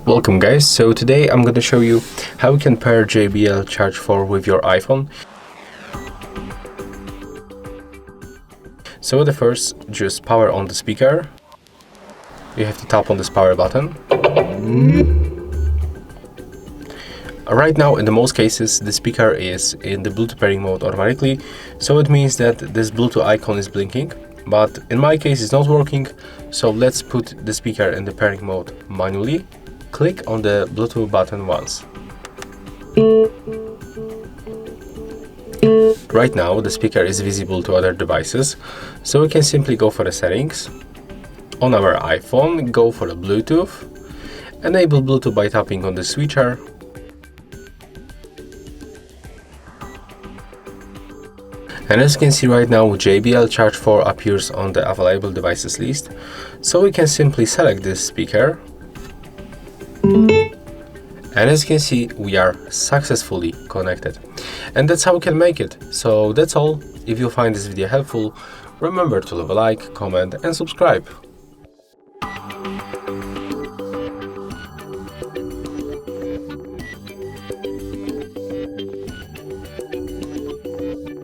Welcome guys, so today I'm going to show you how you can pair JBL Charge 4 with your iPhone. So the first, just power on the speaker. You have to tap on this power button. Right now, in the most cases, the speaker is in the Bluetooth pairing mode automatically, so it means that this Bluetooth icon is blinking. But in my case, it's not working, so let's put the speaker in the pairing mode manually. Click on the Bluetooth button once. Right now, the speaker is visible to other devices, so we can simply go for the settings. On our iPhone, go for the Bluetooth. Enable Bluetooth by tapping on the switcher. And as you can see right now, JBL Charge 4 appears on the available devices list, so we can simply select this speaker. And as you can see, we are successfully connected. And that's how we can make it. So that's all. If you find this video helpful, remember to leave a like, comment and subscribe.